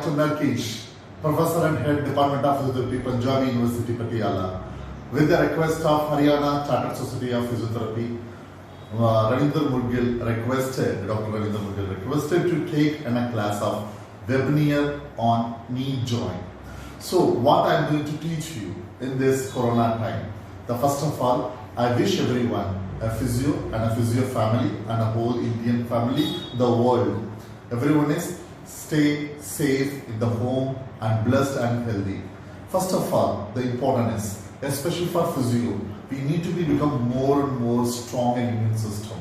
Dr. Narkesh, Professor and Head Department of Physiotherapy, Punjab University, Patiala, with the request of Haryana Chartered Society of Physiotherapy, Ravindra Mudgil requested, Dr. Ravindra Mudgil requested to take a class of webinar on knee joint. So what I am going to teach you in this Corona time, first of all, I wish everyone, a physio and a physio family and a whole Indian family, the world, everyone is stay safe in the home and blessed and healthy. First of all, the important is, especially for physio, we need to become more and more strong in immune system.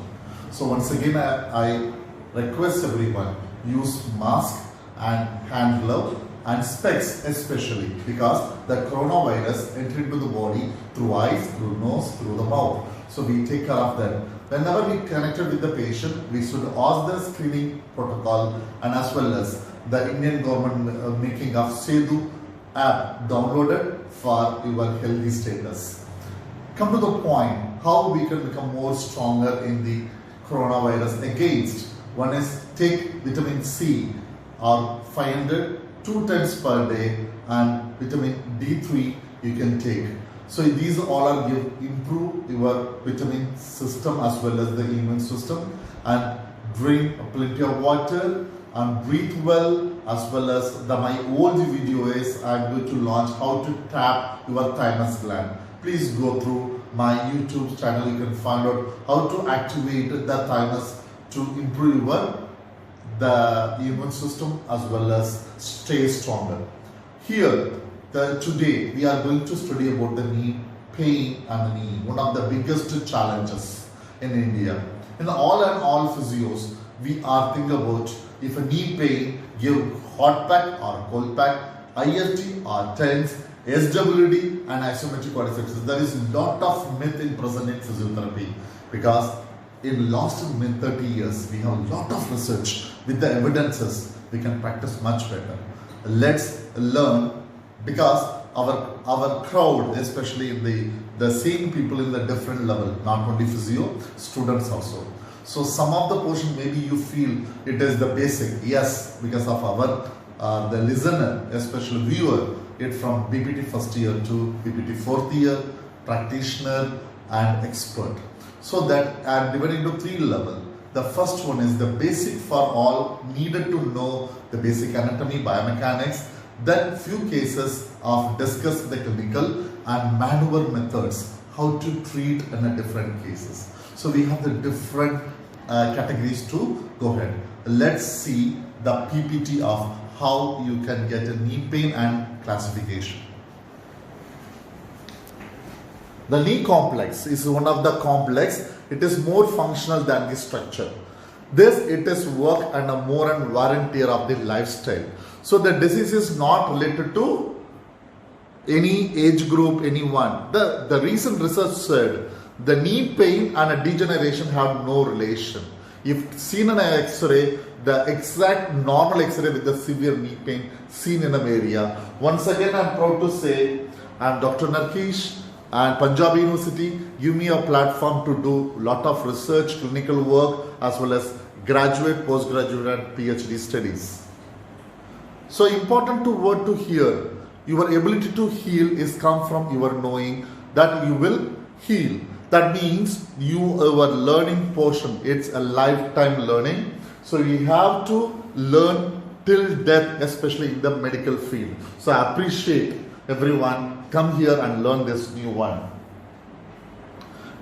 So once again, I request everyone use mask and hand glove and specs especially, because the coronavirus enters into the body through eyes, through nose, through the mouth. So we take care of that. Whenever we connected with the patient, we should ask the screening protocol and as well as the Indian government making of Sedu app downloaded for your healthy status. Come to the point, how we can become more stronger in the coronavirus against. One is take vitamin C or 500 2 times per day, and vitamin D3 you can take. So these all are improve your vitamin system as well as the immune system, and drink plenty of water and breathe well, as well as my old video is I am going to launch how to tap your thymus gland. Please go through my YouTube channel, you can find out how to activate the thymus to improve the immune system as well as stay stronger. Here, today we are going to study about the knee pain and the knee, one of the biggest challenges in India. In all physios, we are thinking about if a knee pain, give hot pack or cold pack, IST or TENS, SWD and isometric quadriceps. There is a lot of myth in present in physiotherapy, because in last 30 years, we have a lot of research with the evidences. We can practice much better. Let's learn, because our crowd, especially in the same people in the different level, not only physio, students also. So some of the portion maybe you feel it is the basic. Yes, because of our the listener, especially viewer, it from BPT first year to BPT fourth year, practitioner and expert. So that are divided into 3 levels. The first one is the basic for all, needed to know the basic anatomy, biomechanics, then few cases of discuss the clinical and maneuver methods, how to treat in a different cases. So we have the different categories to go ahead. Let's see the PPT of how you can get a knee pain and classification. The knee complex is one of the complex. It is more functional than the structure. It is work and a more and wear and tear of the lifestyle. So the disease is not related to any age group, anyone. The recent research said the knee pain and a degeneration have no relation. If seen in an X-ray, the exact normal X-ray with the severe knee pain seen in an area. Once again, I am proud to say I am Dr. Narkesh, and Punjab University give me a platform to do lot of research, clinical work, as well as graduate, postgraduate and PhD studies. So important word to hear, your ability to heal is come from your knowing that you will heal. That means your learning portion, it's a lifetime learning. So you have to learn till death, especially in the medical field. So I appreciate everyone, come here and learn this new one.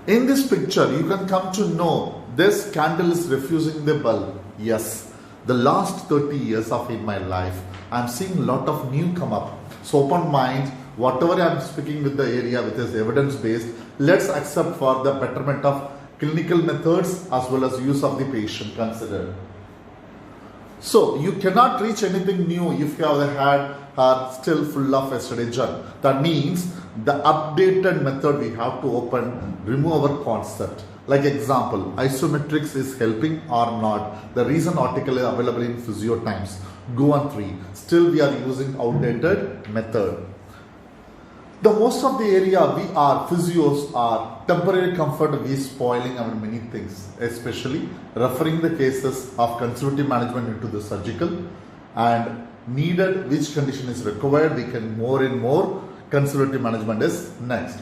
In this picture, you can come to know this candle is refusing the bulb. Yes, the last 30 years of in my life, I am seeing a lot of new come up. So open mind, whatever I am speaking with the area which is evidence based, let's accept for the betterment of clinical methods as well as use of the patient considered. So you cannot reach anything new if you have had are still full of yesterday junk. That means the updated method we have to open, remove our concept. Like example, isometrics is helping or not. The recent article is available in Physio Times. Go on 3. Still we are using outdated method. The most of the area we are physios are temporary comfort we spoiling our many things, especially referring the cases of conservative management into the surgical and needed, which condition is required, we can more and more conservative management is next.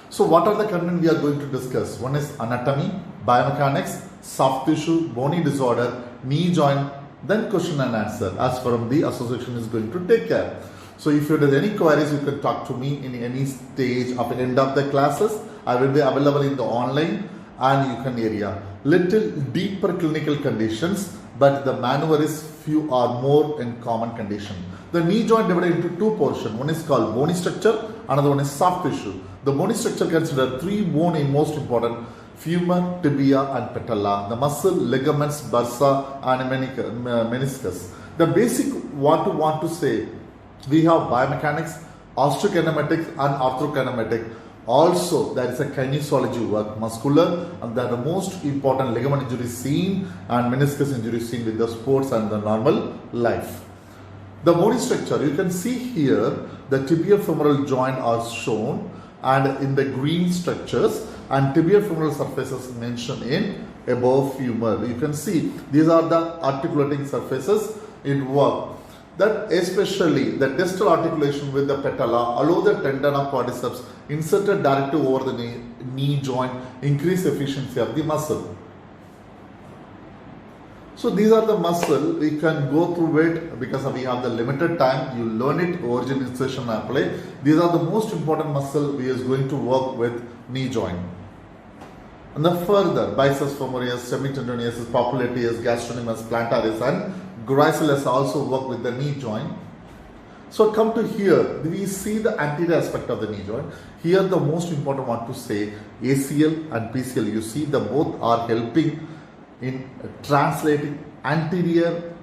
So what are the content we are going to discuss? One is anatomy, biomechanics, soft tissue, bony disorder, knee joint, then question and answer as from the association is going to take care. So if you have any queries, you can talk to me in any stage of the end of the classes. I will be available in the online and you can area. Little deeper clinical conditions, but the maneuver is few or more in common condition. The knee joint divided into two portions. One is called bony structure, another one is soft tissue. The bony structure consider three bone in most important: femur, tibia and patella, the muscle, ligaments, bursa and meniscus. The basic what you want to say, we have biomechanics, osteokinematics and arthrokinetic. Also, there is a kinesiology work, muscular, and that the most important ligament injury seen and meniscus injury seen with the sports and the normal life. The bony structure, you can see here the tibiofemoral joint are shown and in the green structures, and tibiofemoral surfaces mentioned in above femur. You can see these are the articulating surfaces in work. That especially the distal articulation with the patella allow the tendon of quadriceps inserted directly over the knee joint, increase efficiency of the muscle. So these are the muscle, we can go through it because we have the limited time. You learn it, origin, insertion, apply. These are the most important muscle we is going to work with knee joint. And the further, biceps femoris, semitendinosus, popliteus, gastrocnemius, plantaris and gracilis also work with the knee joint. So come to here, we see the anterior aspect of the knee joint. Here the most important one to say ACL and PCL. You see the both are helping in translating anterior,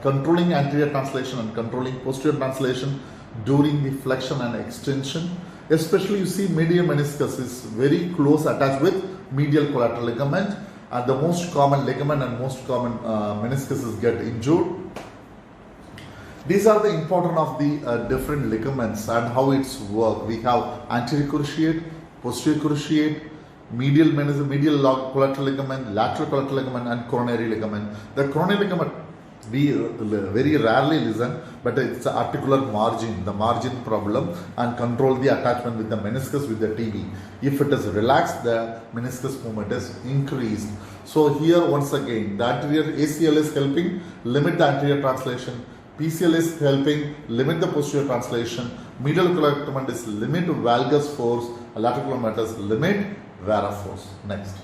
controlling anterior translation and controlling posterior translation during the flexion and extension. Especially you see medial meniscus is very close attached with medial collateral ligament, and the most common ligament and most common meniscuses get injured. These are the important of the different ligaments and how it's work. We have anterior cruciate, posterior cruciate, medial collateral ligament, lateral collateral ligament and coronary ligament. The coronary ligament we very rarely listen, but it's an articular margin, the margin problem, and control the attachment with the meniscus with the TV. If it is relaxed, the meniscus movement is increased. So here once again, the anterior ACL is helping limit the anterior translation, PCL is helping limit the posterior translation, medial ligament is limit valgus force, lateral ligament is limit varus force. Next.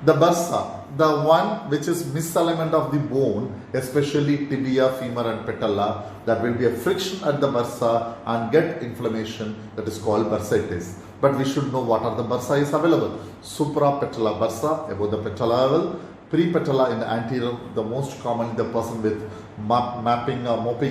The bursa, the one which is misalignment of the bone, especially tibia, femur and patella, that will be a friction at the bursa and get inflammation, that is called bursitis. But we should know what are the bursa is available. Suprapatellar bursa above the patella level, prepatella in the anterior, the most common the person with mopping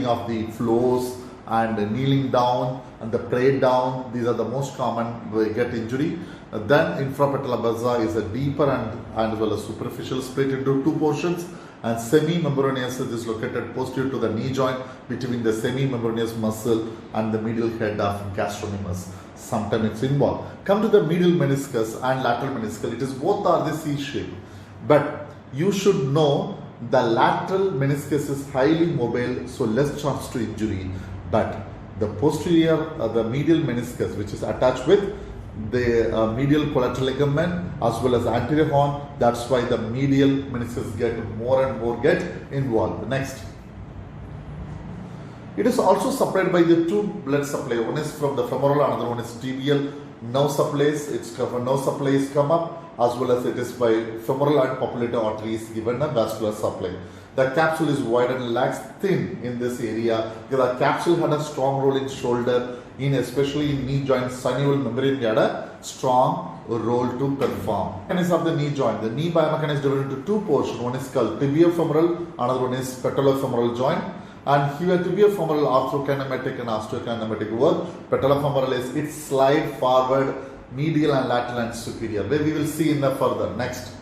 of the floors and kneeling down and the parade down. These are the most common we get injury. Then infrapatellar bursa is a deeper and as well as superficial, split into two portions, and semimembranous is located posterior to the knee joint between the semimembranous muscle and the medial head of gastrocnemius. Sometimes it's involved. Come to the medial meniscus and lateral meniscus. It is both are the C shape, but you should know the lateral meniscus is highly mobile, so less chance to injury. But the posterior, the medial meniscus, which is attached with the medial collateral ligament as well as anterior horn, that's why the medial meniscus get more and more get involved. Next. It is also supplied by the two blood supply. One is from the femoral, another one is tibial. Nerve supplies, nerve supplies come up, as well as it is by femoral and popliteal arteries given a vascular supply. The capsule is wide and lax thin in this area because the capsule had a strong role in shoulder, in especially in knee joint. Synovial membrane had a strong role to perform. Mechanism of the knee joint. The knee biomechanism is divided into two portions. One is called tibiofemoral, another one is patellofemoral joint. And here tibiofemoral arthrokinematic and osteokinematic work. Patellofemoral is its slide forward, medial and lateral and superior. Where we will see in the further. Next.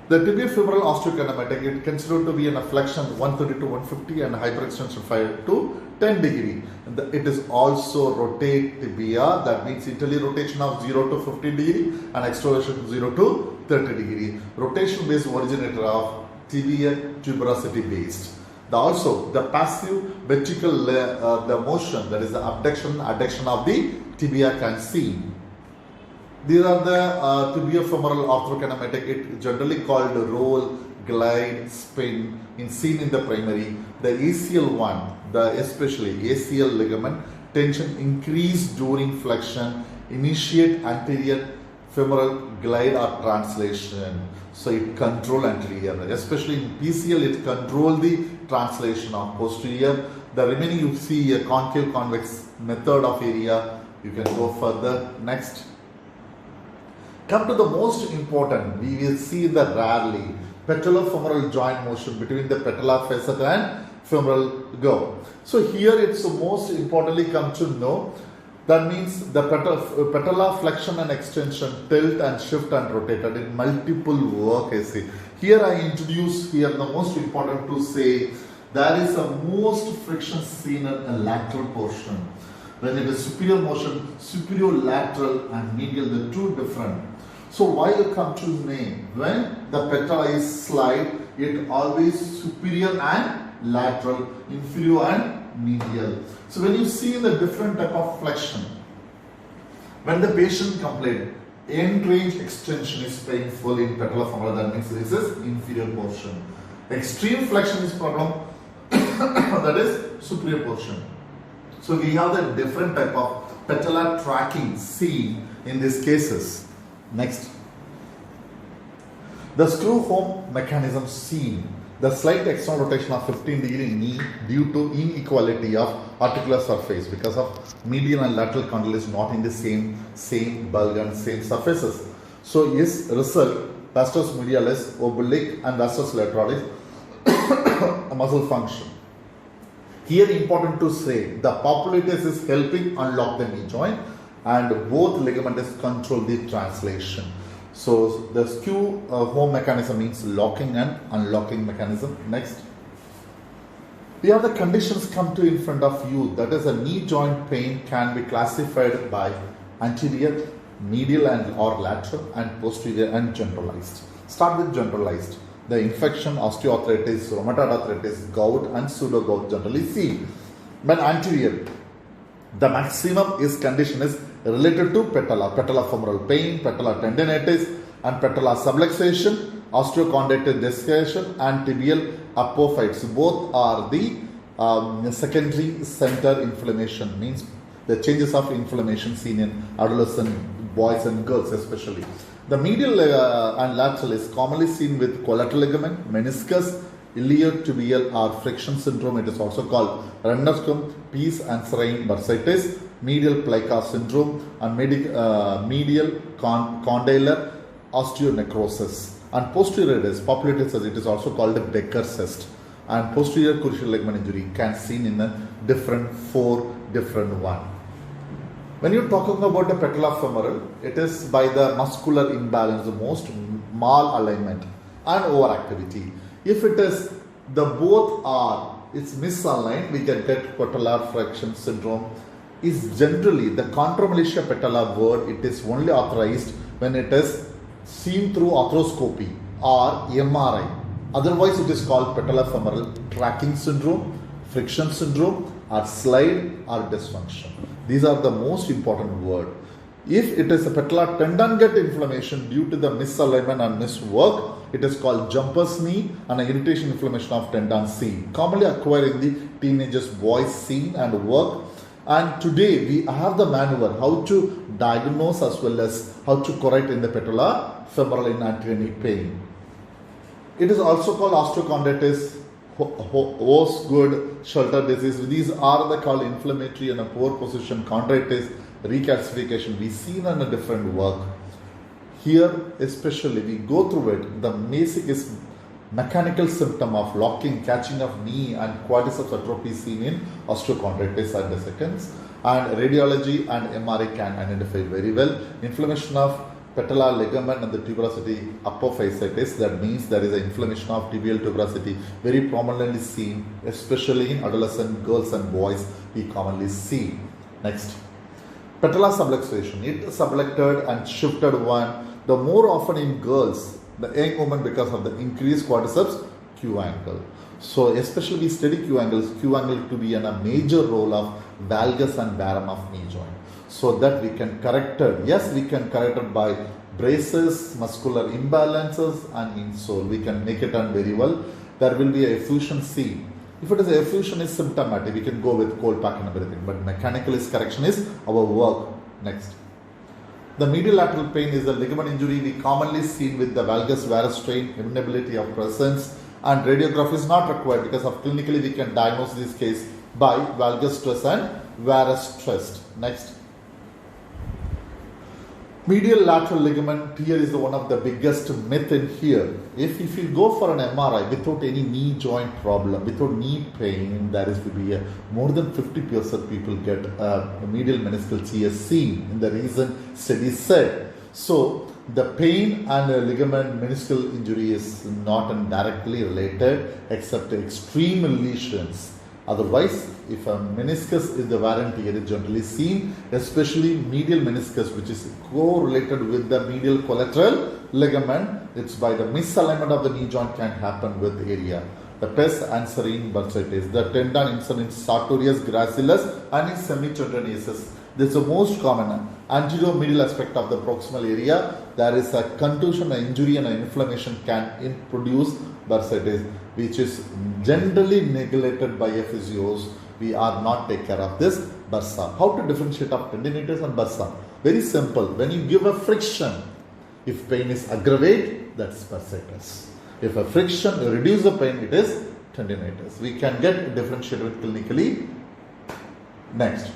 The tibiofemoral osteokinematic, it considered to be in a flexion 130 to 150 and hyperextension 5 to 10 degree. It is also rotate tibia, that means interly rotation of 0 to 15 degree and extroversion 0 to 30 degree. Rotation based originator of tibia tuberosity based. Also, the passive vertical the motion, that is the abduction, adduction of the tibia can see. These are the tibiofemoral orthokinematic, it generally called roll, glide, spin, seen in the primary. The ACL one, especially ACL ligament, tension increase during flexion, initiate anterior femoral glide or translation. So it control anterior, especially in PCL it control the translation of posterior. The remaining you see a concave convex method of area. You can go further. Next. Come to the most important, we will see the rarely patellofemoral joint motion between the patellar facet and femoral go. So here it's most importantly come to know, that means the patellar flexion and extension, tilt and shift and rotated in multiple work I see. Here I introduce here the most important to say there is a most friction seen in a lateral portion. When it is superior motion, superior lateral and medial, the two different. So why you come to name? When the patella is slide, it always superior and lateral, inferior and medial. So when you see the different type of flexion, when the patient complains, end range extension is painful in patellofemoral, that means this is inferior portion. Extreme flexion is problem, that is superior portion. So we have the different type of patellar tracking seen in these cases. Next, the screw home mechanism seen. The slight external rotation of 15-degree knee due to inequality of articular surface because of medial and lateral condyle is not in the same bulk and same surfaces. So yes, result vastus medialis, oblique and vastus lateralis muscle function. Here important to say the popliteus is helping unlock the knee joint and both ligaments control the translation. So the screw home mechanism means locking and unlocking mechanism. Next, we have the conditions come to in front of you, that is a knee joint pain can be classified by anterior, medial and or lateral and posterior and generalized. Start with generalized. The infection, osteoarthritis, rheumatoid arthritis, gout and pseudogout generally seen. When anterior, the maximum is condition is related to patellofemoral pain, patellar tendinitis and patellar subluxation, osteochondritis desiccation and tibial apophytes. Both are the secondary center inflammation, means the changes of inflammation seen in adolescent boys and girls especially. The medial and lateral is commonly seen with collateral ligament, meniscus, iliotibial or friction syndrome. It is also called Renderscum, Peace and Serine bursitis, medial plica syndrome and medial condylar osteonecrosis. And posterior is popliteus, it is also called a Becker cyst. And posterior cruciate ligament injury can seen in a four different one. When you're talking about the patellofemoral, it is by the muscular imbalance, the most malalignment and overactivity. If it is the both are, it's misaligned, we can get patellar friction syndrome. Is generally the contramalysia patella word, it is only authorized when it is seen through arthroscopy or MRI. Otherwise, it is called patellofemoral tracking syndrome, friction syndrome, or slide or dysfunction. These are the most important word. If it is a patellar tendon get inflammation due to the misalignment and miswork, it is called jumper's knee and an irritation inflammation of tendon seen. Commonly acquired in the teenagers, boys seen and work. And today we have the manual how to diagnose as well as how to correct in the patellofemoral in anterior knee pain. It is also called osteochondritis, Osgood Schalter disease. These are the called inflammatory and a poor position chondritis, recalcification. We see in a different work. Here especially we go through it. The basic is mechanical symptom of locking, catching of knee and quadriceps atrophy seen in osteochondritis at the seconds. And radiology and MRI can identify very well. Inflammation of patellar ligament and the tuberosity apophysitis, that means there is an inflammation of tibial tuberosity very prominently seen, especially in adolescent girls and boys we commonly see. Next, patellar subluxation, it subluxed and shifted one, the more often in girls, the young woman because of the increased quadriceps Q angle. So especially we study Q angles to be in a major role of valgus and varum of knee joint. So that we can correct it. Yes, we can correct it by braces, muscular imbalances and insole. We can make it done very well. There will be a effusion seen. If it is a effusion is symptomatic, we can go with cold pack and everything. But mechanical correction is our work. Next. The medial lateral pain is a ligament injury we commonly seen with the valgus varus strain, inability of presence, and radiography is not required because of clinically we can diagnose this case by valgus stress and varus stress. Next. Medial lateral ligament here is one of the biggest myth in here. If you go for an MRI without any knee joint problem, without knee pain, there is to be a more than 50% people get a medial meniscal tear seen in the recent study said. So the pain and a ligament meniscal injury is not directly related except extreme lesions. Otherwise, if a meniscus is the variant here is generally seen, especially medial meniscus, which is correlated with the medial collateral ligament, it's by the misalignment of the knee joint can happen with area. The pes anserine bursitis, the tendon insertion sartorius gracilis and is semitendinosus. This is the most common anterior-medial aspect of the proximal area. There is a contusion, an injury and an inflammation can produce bursitis, which is generally neglected by physios. We are not take care of this bursa. How to differentiate of tendinitis and bursa? Very simple. When you give a friction, if pain is aggravate, that's bursitis. If a friction reduce the pain, it is tendinitis. We can get differentiated clinically. Next.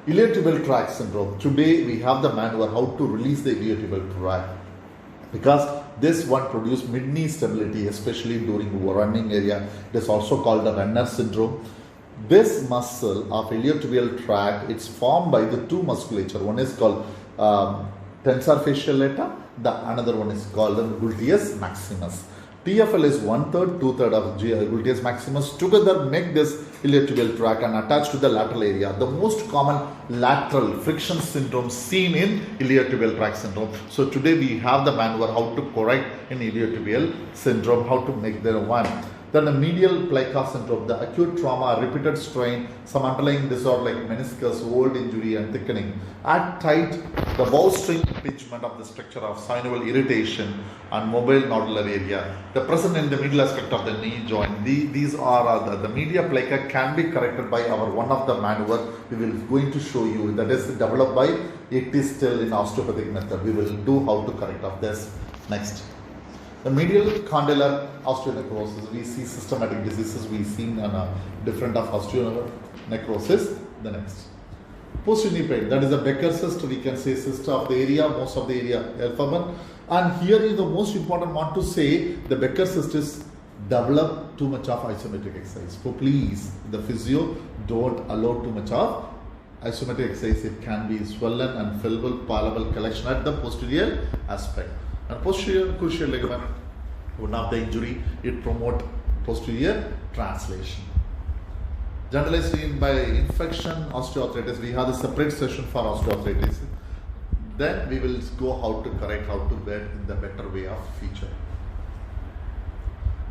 Iliotibial tract syndrome. Today we have the manual how to release the iliotibial tract because this one produces mid-knee stability, especially during running area. It is also called the runner syndrome. This muscle of iliotibial tract, it's formed by the two musculature. One is called tensor fasciae lata. The another one is called the gluteus maximus. TFL is 1/3, 2/3 of gluteus maximus together make this iliotibial tract and attached to the lateral area. The most common lateral friction syndrome seen in iliotibial tract syndrome. So today we have the manual how to correct in iliotibial syndrome, how to make the one. Then the medial plica syndrome, the acute trauma, repeated strain, some underlying disorder like meniscus, old injury and thickening. At tight, the bowstring impingement of the structure of synovial irritation and mobile nodular area. The present in the middle aspect of the knee joint. These are the medial plica can be corrected by our one of the manual. We will going to show you that is developed by it is still in osteopathic method. We will do how to correct of this. Next. The medial condylar osteonecrosis, we see systematic diseases, we see different of osteonecrosis. The next. Posterior knee pain, that is a Becker cyst, we can say cyst of the area, most of the area alphabet. And here is the most important one to say, the Becker cyst is develop too much of isometric exercise. So please, the physio don't allow too much of isometric exercise. It can be swollen and fillable, palpable collection at the posterior aspect. And posterior cruciate ligament, one of the injury, it promote posterior translation. Generally seen by infection, osteoarthritis, we have a separate session for osteoarthritis. Then we will go how to correct, how to bed in the better way of feature.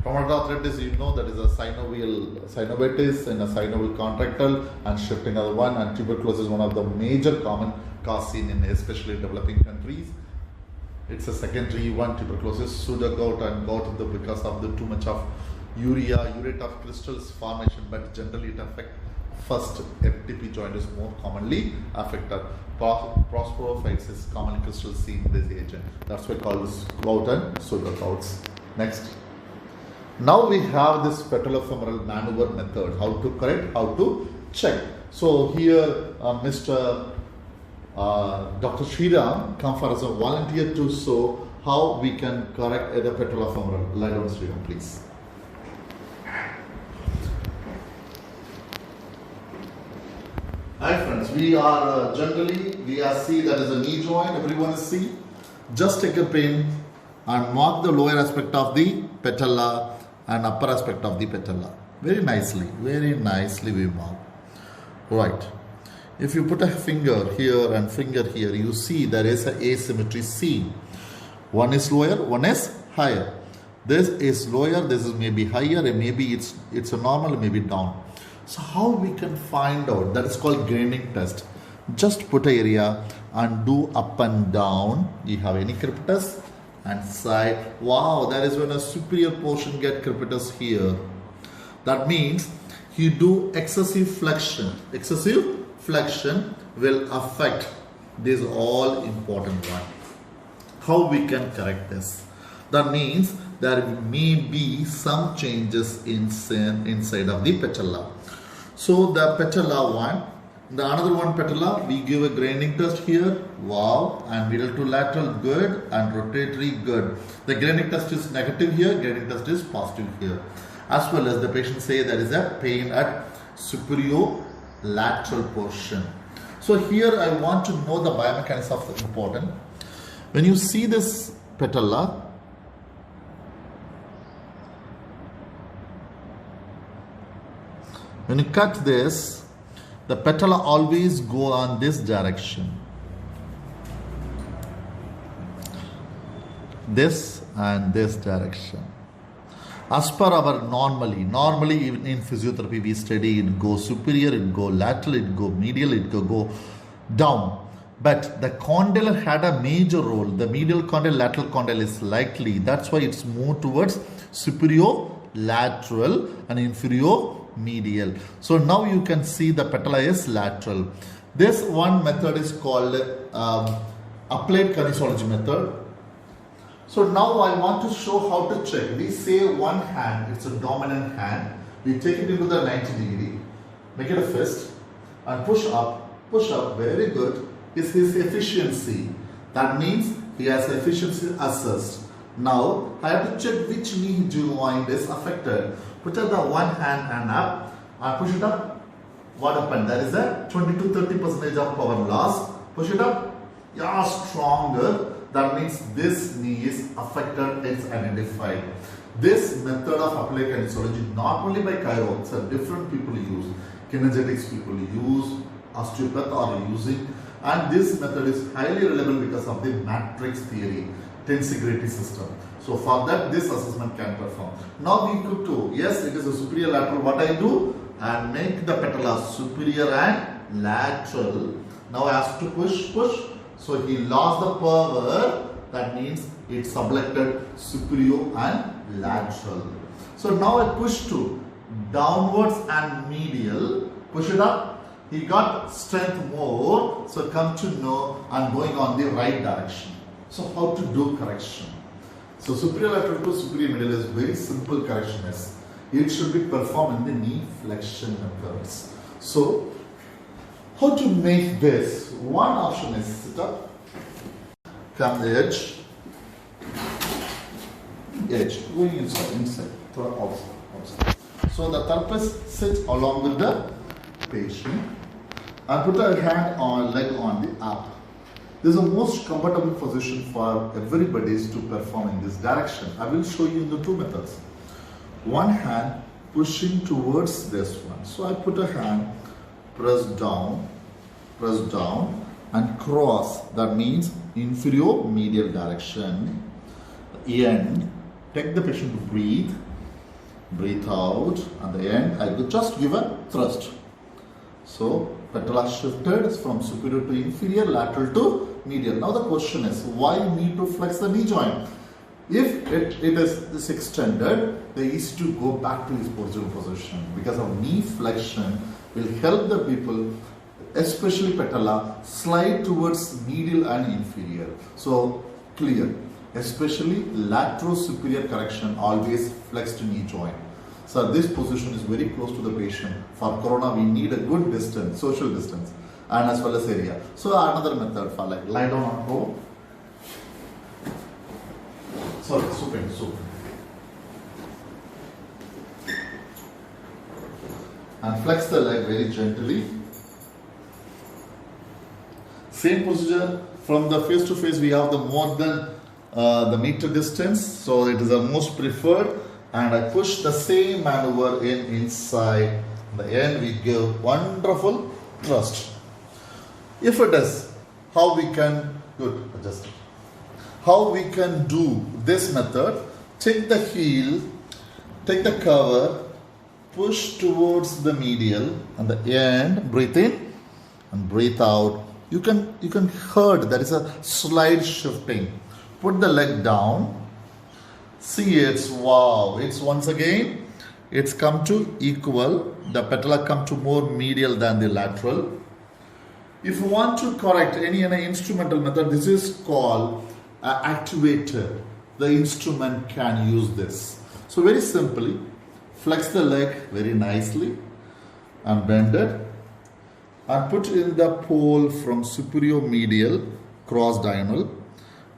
Rheumatoid arthritis, you know, that is a synovitis and a synovial contractile and shifting other one, and tuberculosis is one of the major common cause seen in especially developing countries. It's a secondary one, tuberculosis, pseudo gout and gout because of the too much of urate of crystals formation, but generally it affects first FTP joint is more commonly affected. Prosperophytes is common crystal seen in this agent. That's why called gout and pseudo gouts. Next. Now we have this patellofemoral maneuver method, how to correct, how to check. So here Dr. Sriram come for as a volunteer to show how we can correct the patellofemoral. Lie down, Sriram, please. Hi friends, we are generally, we are see that is a knee joint, everyone is see. Just take a pen and mark the lower aspect of the patella and upper aspect of the patella. Very nicely we mark. Right. If you put a finger here and finger here, you see there is an asymmetry seen. One is lower, one is higher. This is lower, this is maybe higher, and maybe it's a normal, maybe down. So how we can find out? That is called graining test. Just put an area and do up and down. You have any crepitus and side. Wow, that is when a superior portion get crepitus here. That means you do excessive flexion. Excessive flexion will affect this all important one. How we can correct this? That means there may be some changes inside of the patella. So the patella one, the another one patella, we give a graining test here. Wow, and middle to lateral good and rotatory good. The graining test is negative here, graining test is positive here. As well as the patient say there is a pain at superior lateral portion. So here I want to know the biomechanics of the important. When you see this patella, when you cut this, the patella always go on this direction. This and this direction. As per our normally even in physiotherapy we study it go superior, it go lateral, it go medial, it go down. But the condyle had a major role. The medial condyle, lateral condyle is likely. That's why it's moved towards superior lateral and inferior medial. So now you can see the patella is lateral. This one method is called applied kinesiology method. So now I want to show how to check. We say one hand, it's a dominant hand. We take it into the 90 degree, make it a fist and push up, very good. Is his efficiency. That means he has efficiency assessed. Now I have to check which knee joint is affected. Put up the one hand up and push it up. What happened? There is a 20 to 30% of power loss. Push it up. Yeah, stronger. That means this knee is affected, it's identified. This method of applied kinesiology not only by chiro, it's a different people use. Kinesiologists people use, osteopath are using, and this method is highly relevant because of the matrix theory, tensegrity system. So for that this assessment can perform. Now we could do, yes it is a superior lateral, what I do? And make the patella superior and lateral. Now I have to push. So he lost the power, that means it subluxed superior and lateral. So now I push to downwards and medial, push it up, he got strength more, so come to know I'm going on the right direction. So how to do correction? So superior lateral to superior medial is very simple correction. It should be performed in the knee flexion methods. So how to make this? One option is sit up, come the edge, going inside, outside. So the therapist sits along with the patient and put a hand on leg on the up. This is the most comfortable position for everybody to perform in this direction. I will show you in the two methods. One hand pushing towards this one. So I put a hand, press down and cross. That means inferior medial direction. The end, take the patient to breathe out. At the end, I will just give a thrust. So patella shifted from superior to inferior, lateral to medial. Now the question is, why need to flex the knee joint? If it is this extended, they easy to go back to his original position, because of knee flexion will help the people, especially patella, slide towards medial and inferior. So clear, especially lateral superior correction, always flexed knee joint. So this position is very close to the patient. For corona, we need a good distance, social distance, and as well as area. So another method for like lie down on floor. Sorry, supine. And flex the leg very gently. Same procedure from the face to face. We have the more than the meter distance, so it is the most preferred. And I push the same maneuver inside. In the end, we give wonderful thrust. If it is, how we can how we can do this method? Take the heel, take the cover, push towards the medial and the end, breathe in and breathe out. You can heard there is a slide shifting. Put the leg down. See it's wow. It's once again it's come to equal. The patella come to more medial than the lateral. If you want to correct any instrumental method, this is called activator. The instrument can use this. So very simply, flex the leg very nicely and bend it and put in the pole from superior medial cross diagonal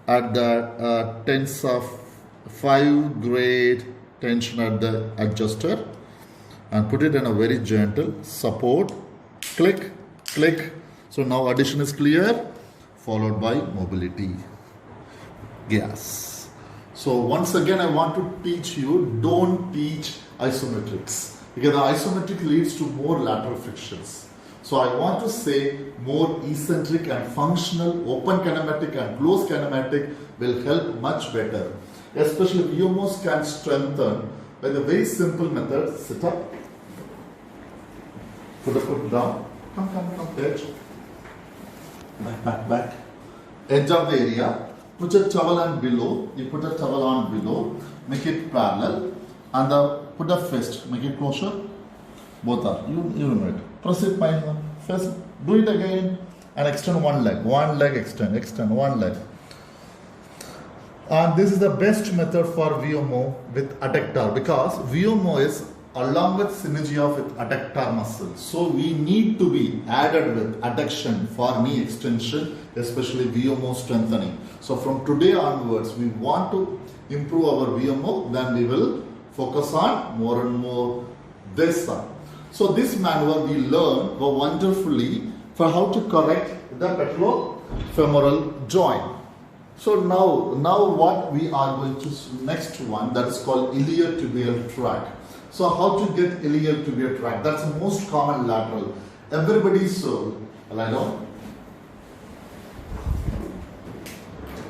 at the tense of 5 grade tension at the adjuster and put it in a very gentle support, click, click. So now addition is clear, followed by mobility. Yes. So once again I want to teach you, don't teach isometrics because the isometric leads to more lateral frictions. So I want to say more eccentric and functional, open kinematic and closed kinematic will help much better. Especially VMOs can strengthen by the very simple method. Sit up, put the foot down, come, edge, back, edge of the area. Put a towel on below, you put a towel on below, make it parallel and put a fist, make it closer. Both are, you know it. Press it by fist, do it again and extend one leg, extend one leg. And this is the best method for VMO with adductor because VMO is along with synergy of with adductor muscle. So we need to be added with adduction for knee extension, especially VMO strengthening. So from today onwards, we want to improve our VMO, then we will focus on more and more this side. So this manual we learn wonderfully for how to correct the patellofemoral joint. So now what we are going to next one, that is called iliotibial tract. So how to get iliotibial tract? That's the most common lateral. Everybody's lie down.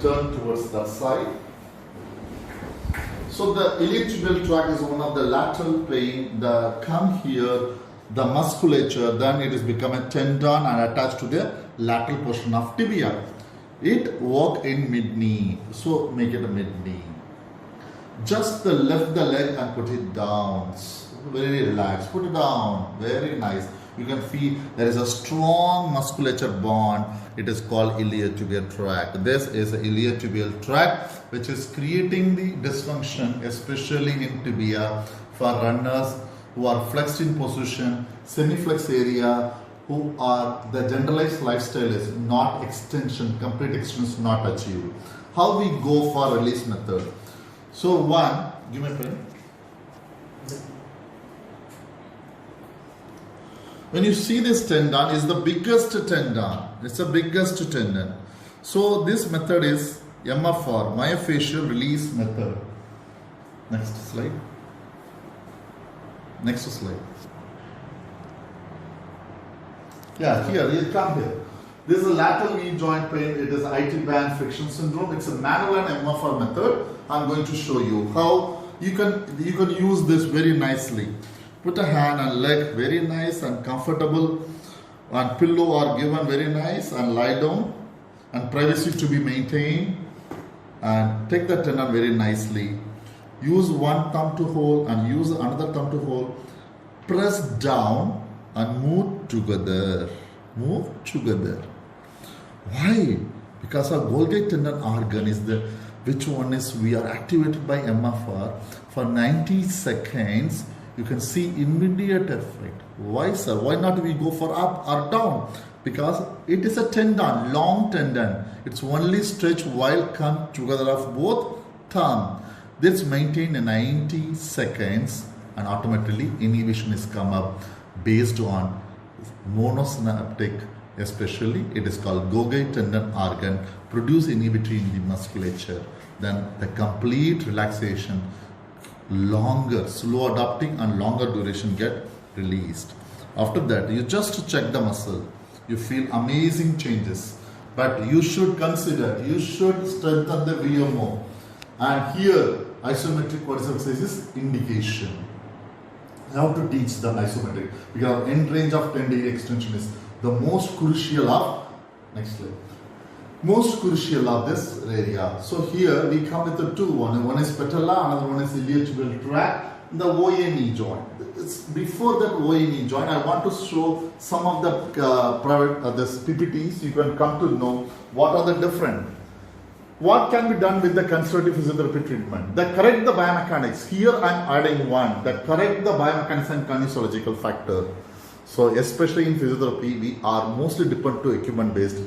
Turn towards that side. So the iliotibial tract is one of the lateral pain. The come here, the musculature, then it is become a tendon and attached to the lateral portion of tibia. It work in mid knee. So make it a mid knee. Just lift the leg and put it down. Very relaxed. Put it down. Very nice. You can feel there is a strong musculature bond. It is called iliotibial tract. This is an iliotibial tract which is creating the dysfunction, especially in tibia for runners who are flexed in position, semi-flex area, who are the generalized lifestyle is not extension, complete extension is not achieved. How we go for release method? So one, give me a pen. When you see this tendon, is the biggest tendon. It's the biggest tendon. So this method is MFR, myofascial release method. Next slide. Next slide. Yeah, here, you come here. This is a lateral knee joint pain. It is IT band friction syndrome. It's a manual and MFR method. I'm going to show you how you can use this very nicely. Put a hand and leg very nice and comfortable, and pillow are given very nice, and lie down, and privacy to be maintained, and take the tendon very nicely. Use one thumb to hold and use another thumb to hold. Press down and move together. Move together. Why? Because our Golgi tendon organ is the which one is we are activated by MFR for 90 seconds. You can see immediate effect. Why, sir? Why not we go for up or down? Because it is a tendon, long tendon. It's only stretch while come together of both thumb. This maintain in 90 seconds and automatically inhibition is come up based on monosynaptic, especially it is called Golgi tendon organ, produce inhibitory in the musculature. Then the complete relaxation, longer, slow adapting and longer duration get released. After that, you just check the muscle. You feel amazing changes. But you should consider, you should strengthen the VMO. And here, isometric quadriceps exercise is indication. You have to teach the isometric because end range of 10 degree extension is the most crucial of, next slide, most crucial of this area. So here we come with the two, one is patella, another one is iliotibial tract, the OA-knee joint. It's before that OA-knee joint, I want to show some of the this PPTs. You can come to know what are the different. What can be done with the conservative physiotherapy treatment? That correct the biomechanics. Here I am adding one that correct the biomechanics and kinesiological factor. So especially in physiotherapy, we are mostly dependent to equipment based,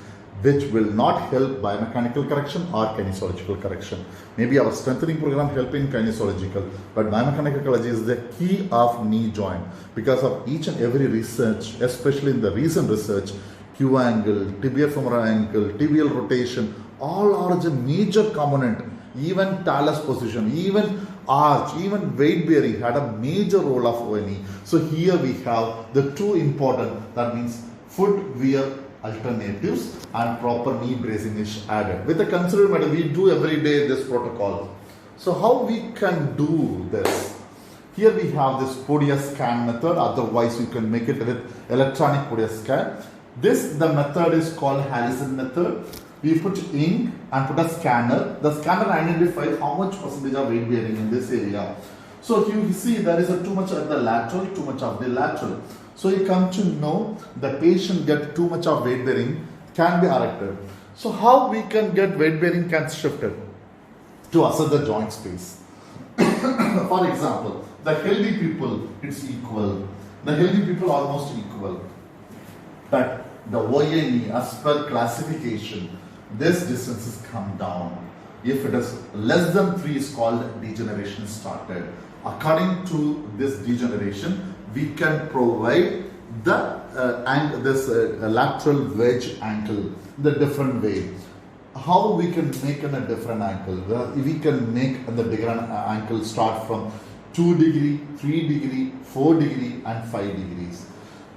which will not help biomechanical correction or kinesiological correction. Maybe our strengthening program help in kinesiological, but biomechanical correction is the key of knee joint because of each and every research, especially in the recent research, Q angle, tibial femoral angle, tibial rotation, all are the major component. Even talus position, even arch, even weight bearing had a major role of ONE. So here we have the two important, that means footwear alternatives and proper knee bracing is added. With the conservative method, we do every day this protocol. So how we can do this? Here we have this Podia scan method, otherwise you can make it with electronic Podia scan. The method is called Harrison method. We put ink and put a scanner. The scanner identifies how much percentage of weight bearing in this area. So you see there is too much at the lateral, too much of the lateral. So you come to know the patient get too much of weight bearing can be erected. So how we can get weight bearing can shifted to assess the joint space. For example, the healthy people it's equal. The healthy people almost equal. But the OA-knee as per classification, this distance is come down. If it is less than 3 is called degeneration started. According to this degeneration, we can provide the lateral wedge ankle the different way. How we can make a different ankle? We can make the different ankle start from 2 degree, 3 degree, 4 degree and 5 degrees.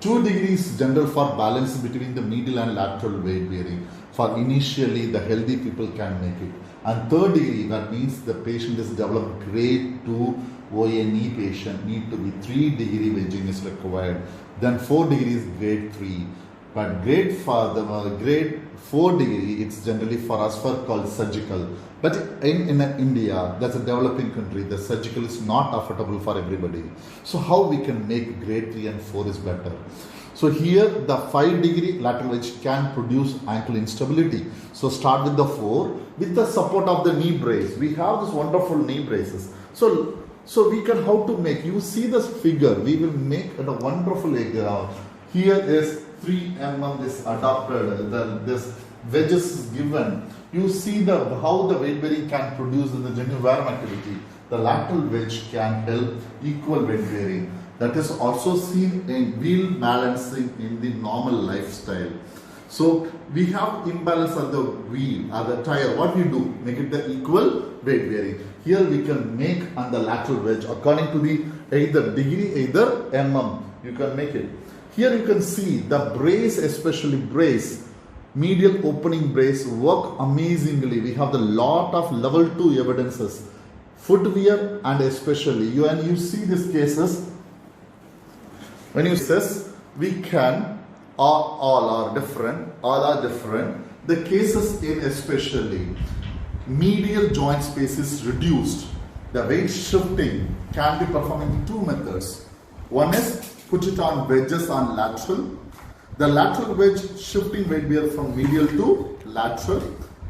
2 degrees general for balance between the medial and lateral weight bearing. For initially the healthy people can make it. And 3rd degree, that means the patient is developed grade 2 OA-knee patient need to be 3 degree wedging is required. Then 4 degrees grade 3. But grade 4 degree, it's generally for us for called surgical. But in India, that's a developing country, the surgical is not affordable for everybody. So how we can make grade 3 and 4 is better. So here the 5 degree lateral wedge can produce ankle instability. So start with the 4 with the support of the knee brace. We have this wonderful knee braces. So we can how to make, you see this figure, we will make a wonderful example. Here is 3 mm is adopted, this wedges is given. You see how the weight bearing can produce in the genuine wear activity. The lateral wedge can help equal weight bearing. That is also seen in wheel balancing in the normal lifestyle. So we have imbalance of the wheel or the tire. What we do? Make it the equal weight bearing. Here we can make on the lateral wedge according to the either degree, either mm. You can make it. Here you can see the brace, especially brace, medial opening brace work amazingly. We have the lot of level 2 evidences. Footwear and especially when you see these cases, when you says we can all are different. The cases in especially medial joint space is reduced. The weight shifting can be performed in 2 methods. One is put it on wedges on lateral. The lateral wedge shifting weight bear from medial to lateral.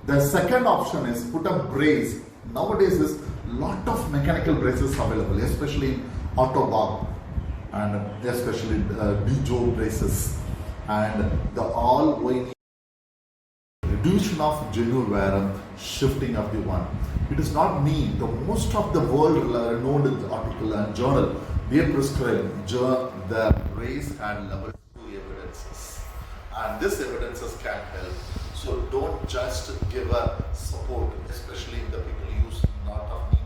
The second option is put a brace. Nowadays is lot of mechanical braces available, especially in Autobahn and especially Dijo braces and the all OA-knee reduction of genuine wear and shifting of the one. It is not me. The most of the world renowned article and journal, they prescribe the brace and level 2 evidences, and this evidences can help. So don't just give a support, especially the people use lot of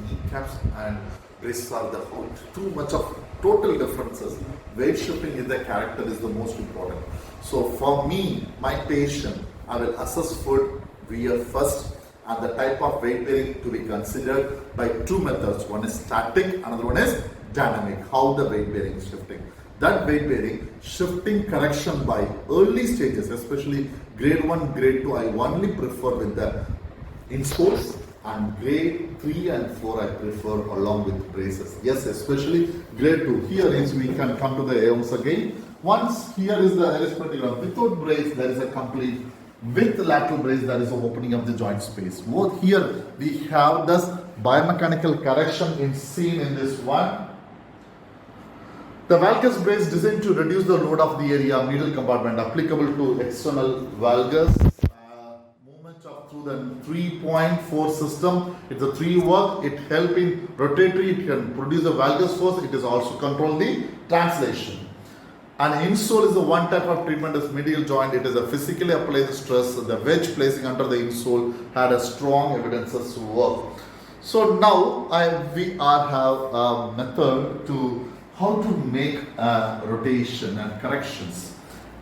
kneecaps and braces are the whole too much of total differences. Weight shifting is the character is the most important. So for me, my patient, I will assess foot wear first, and the type of weight bearing to be considered by two methods. One is static, another one is dynamic. How the weight bearing is shifting. That weight bearing shifting correction by early stages, especially grade 1, grade 2, I only prefer with the insoles, and grade 3 and 4 I prefer along with braces. Yes, especially grade 2. Here is we can come to the AOMs again. Once here is the arithmetic without brace, there is a complete. With lateral brace, there is an opening of the joint space. Both here we have this biomechanical correction in seen in this one. The valgus brace designed to reduce the load of the area middle compartment applicable to external valgus. Movement up through the 3.4 system. It's a 3 work. It helps in rotatory. It can produce the valgus force. It is also control the translation. An insole is the one type of treatment as medial joint. It is a physically applied stress. The wedge placing under the insole had a strong evidences to work. So now we have a method to how to make rotation and corrections.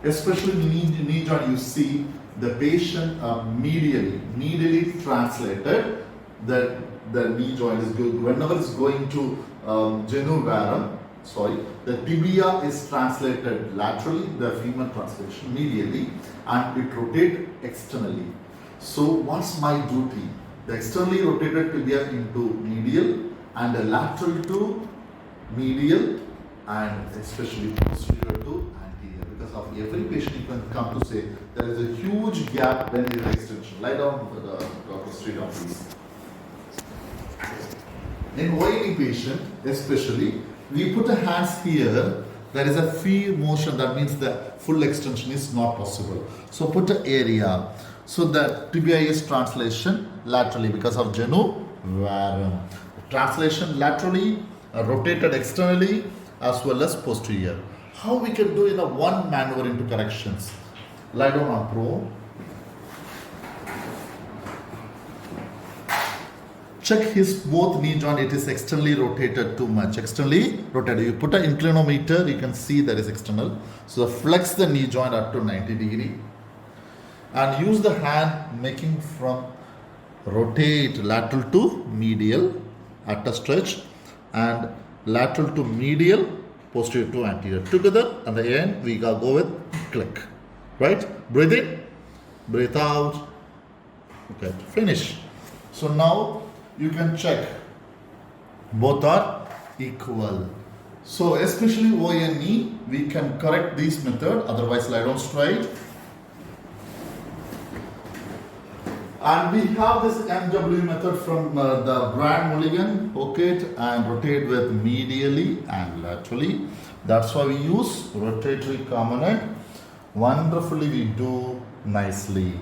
Especially knee joint, you see the patient medially translated. The knee joint is good. Whenever it's going to genu varum, the tibia is translated laterally, the femur translation medially, and it rotates externally. So what's my duty? The externally rotated tibia into medial and the lateral to medial and especially posterior to anterior. Because of every patient you can come to say there is a huge gap when there is extension. Lie down, Dr. Sridhar, please. In OAD patient especially, we put the hands here, there is a free motion, that means the full extension is not possible. So put the area. So the tibia is translation laterally because of genu varum. Translation laterally, rotated externally as well as posterior. How we can do in a one maneuver into corrections? Lie down on pro. Check his both knee joint, it is externally rotated too much. Externally rotated. You put an inclinometer, you can see that is external. So flex the knee joint up to 90 degree. And use the hand making from rotate lateral to medial at a stretch and lateral to medial, posterior to anterior. Together at the end we go with click. Right? Breathe in, breathe out. Okay, finish. So now you can check both are equal. So especially ONE, we can correct this method, otherwise lie down straight. And we have this MW method from the Brand Mulligan, rotate and rotate with medially and laterally. That's why we use rotatory component. Wonderfully we do nicely.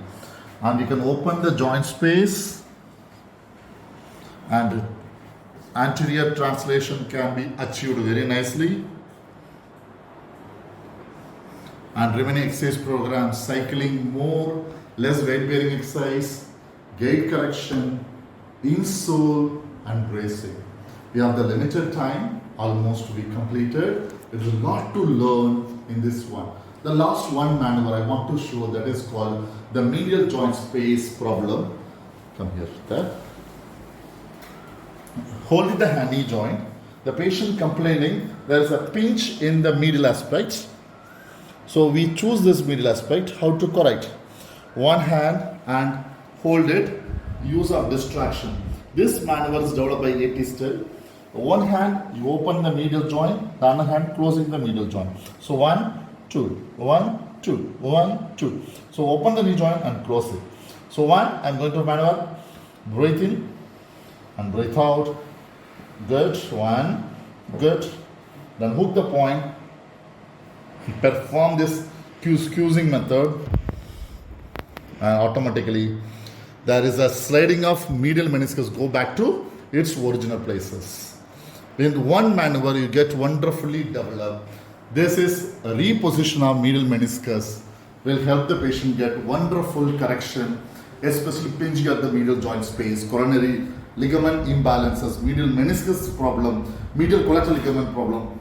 And you can open the joint space. And anterior translation can be achieved very nicely. And remaining exercise program, cycling more, less weight bearing exercise, gait correction, insole and bracing. We have the limited time, almost to be completed. There is a lot to learn in this one. The last one maneuver I want to show, that is called the medial joint space problem. Come here, there. Holding the knee joint, the patient complaining there is a pinch in the medial aspect. So we choose this medial aspect. How to correct? One hand and hold it, use of distraction. This maneuver is developed by A.T. Still. One hand you open the medial joint, the other hand closing the medial joint. So 1, 2, 1, 2, 1, 2. So open the knee joint and close it. So 1, I'm going to maneuver, breathe in and breathe out. Good, 1, good. Then hook the point, perform this squeezing method, and automatically there is a sliding of medial meniscus go back to its original places. In one maneuver you get wonderfully developed. This is a reposition of medial meniscus, will help the patient get wonderful correction, especially pinching at the medial joint space, coronary ligament imbalances, medial meniscus problem, medial collateral ligament problem.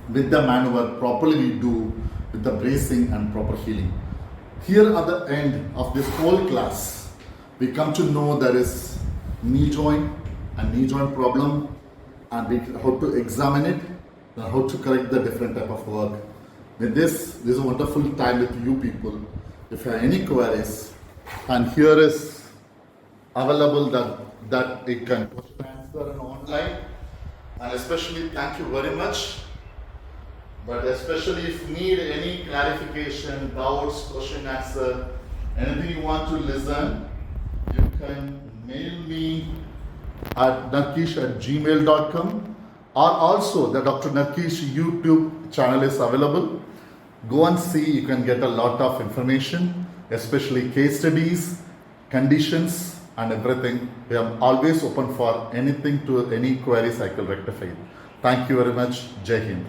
With the maneuver properly we do with the bracing and proper healing. Here at the end of this whole class, We come to know there is knee joint and knee joint problem, and we how to examine it and how to correct the different type of work. With this is a wonderful time with you people. If you have any queries, and here is available that you can question answer and online. And especially thank you very much. But especially if you need any clarification, doubts, question answer, anything you want to listen, you can mail me at narkish@gmail.com, or also the Dr. Narkish YouTube channel is available. Go and see, you can get a lot of information, especially case studies, conditions, and everything. We are always open for anything to any queries I can rectify. Thank you very much. Jai Hind.